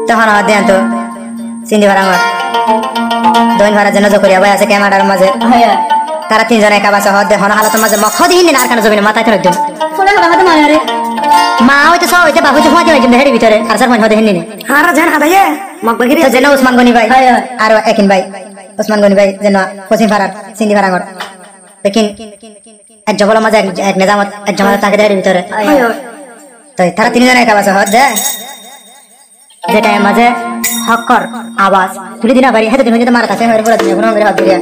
তখন দেন তো সিন্ধি ভাড়াঙর দৈন ভাড়া যেন জকরিয়া ভাই আছে ক্যামেরার মাঝে তারা তিনজন একা বাসা হদ হন হালাতের মাঝে মখ দিন আর কানে জমিনে মাথায় তো একদম মা হইতে সব হইতে বাবু তো হইতে একদম হেড়ি ভিতরে আর স্যার মধ্যে হেনি আর জান আদায়ে মগবাগিরি যেন ওসমান গনি ভাই আর একিন ভাই ওসমান গনি ভাই যেন কোচিং ভাড়ার সিন্ধি ভাড়াঙর লেকিন এক জবলের মাঝে এক নিজামত এক জমাতে তাকে হেড়ি ভিতরে তো তারা তিনজন একা বাসা হদ যেটা মাঝে হকর আওয়াজ তুলি দিনা বাড়ি হাতে দিন যদি মারা কাছে হয়ে পড়া দিন কোনো হাত দিয়ে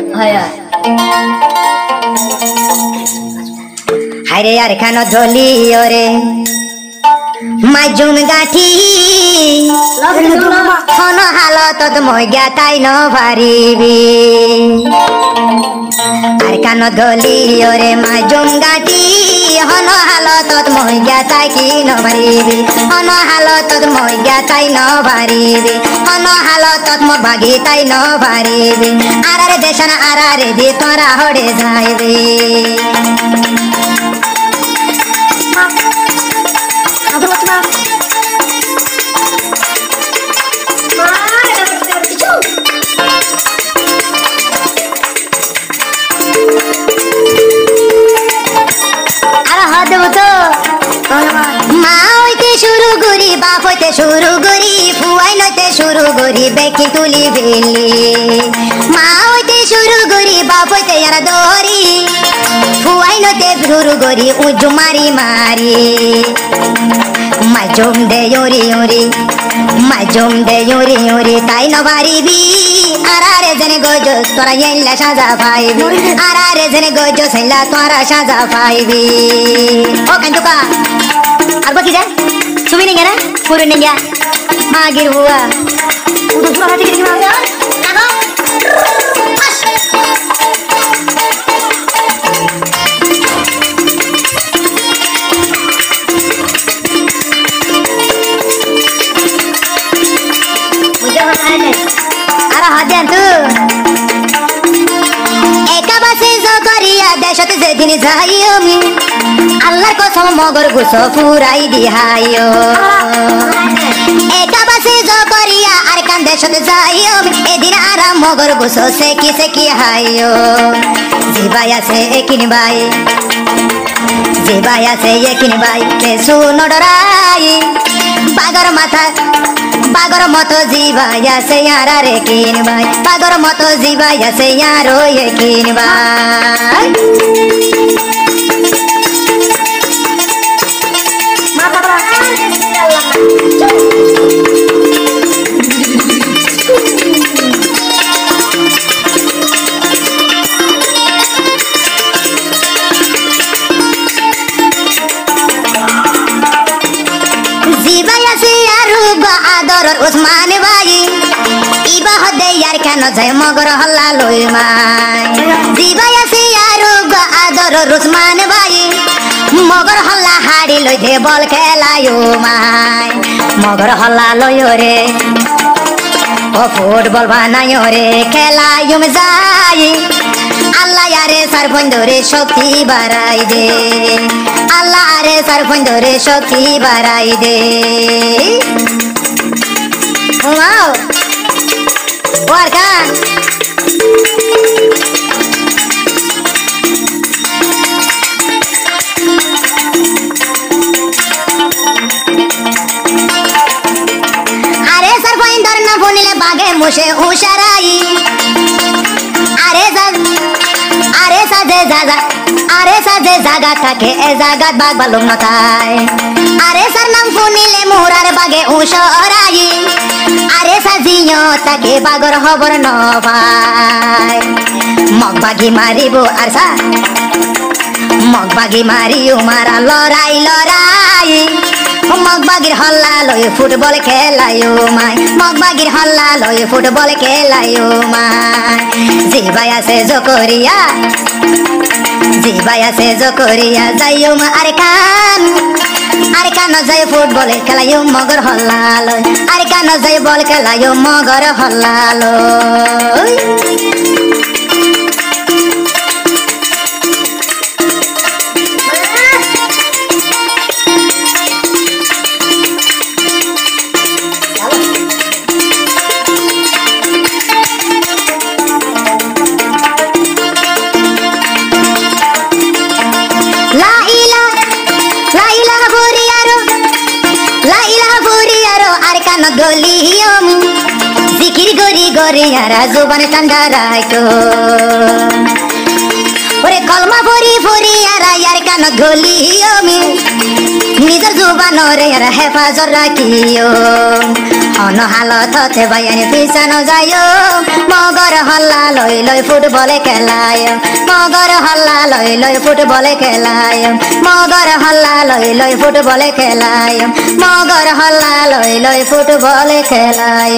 হায়রে আর খানো ধলি ওরে মাজুম গাঠি হন হালত মই জ্ঞাতাই ন পারিবি আর কানো ধলি ওরে মাজুম গাঠি হন হালত মই জ্ঞাতাই কি ন পারিবি হন হালত মই জ্ঞাতাই ন পারিবি হন হালত মোর ভাগি তাই ন পারিবি আরারে দেশন আরারে দি তোরা হড়ে যাইবি শুরু করি ফুয়াই নইতে শুরু করি বেকি তুলি বেলি মা হইতে শুরু করি বাপ হইতে আর দরি ফুয়াই নইতে শুরু করি উজু মারি মারি মাজুম দে ইউরি ইউরি মাজুম দে ইউরি ইউরি তাই নবারিবি আরারে জেনে গজ তোরা এল্লা সাজা পাইবি আরারে জেনে গজ সেলা তোরা সাজা পাইবি ও কান্দুকা আর বাকি যা তুমি নেই না পুরো নেই মাগির বুয়া উঠো পুরো হাতে কি মাগা মুঝে बताया नहीं अरे हाथ तू एका बासे जो करिया देशत जे दिन जाइयो मी আল্লাহর কসম মগর গুছ ফুরাই দিহাইও একা বাসে জকরিয়া আর কান্দে সাথে যাইও এদিন আরাম মগর গুছ সেকি সেকি হাইও জিবাই আছে একিন ভাই জিবাই আছে একিন ভাই কে শুনো ডরাই বাগর মাথা বাগর মতো জিবাই আছে আরারে কিন ভাই বাগর মতো জিবাই আছে আরো একিন ভাই উসমান ভাই ইবা হদে ইয়ার কেন যায় মগর হল্লা লই মাই জিবাই আছে আর আদর উসমান ভাই মগর হল্লা হাড়ি লই দে বল খেলায়ো মাই মগর হল্লা লই রে ও ফুটবল বানায়ো রে খেলায়ুম যাই আল্লাহ আরে সারফন্দরে শক্তি বাড়াই দে আল্লাহ আরে সারফন্দরে শক্তি বাড়াই দে Wow, warga. Are sarfainder na phonile bage mushe usharai. Are saje jaga থাকে এ জায়গা বাগ বালুম না তাই আরে সার নাম ফোনিলে মোরার বাগে উশরাই আরে সাজিও তাকে বাগর খবর ন পাই মগবাগি মারিব আর সা মগবাগি মারিও মারা লড়াই লড়াই মগবাগির হল্লা লই ফুটবল খেলায়ো মাই মগবাগির হল্লা লই ফুটবল খেলায়ো মাই জিবাই আছে জকরিয়া জিবাই আছে জকরিয়া যাইও মা আরে কান যাই ফুটবল খেলায়ো মগর হল্লা লই আরে কান যাই বল খেলায়ো মগর হল্লা লই গলিয়ম জিকির গরি গরি আরা জুবান ঠান্ডা রাখো ওরে কলমা ফরি ফরি আরা ইয়ার কান গলিয়ম নিজের জুবানরে আরা হেফাজত রাখিও অন হালততে বাইয়ানি পিছানো যাইও মগর হল্লা লই লই ফুটবলে খেলায় মগর হল্লা লই লই ফুটবলে খেলায় মগর হল্লা লই লই ফুটবলে খেলায় মগর হল্লা লই লই ফুটবলে খেলায়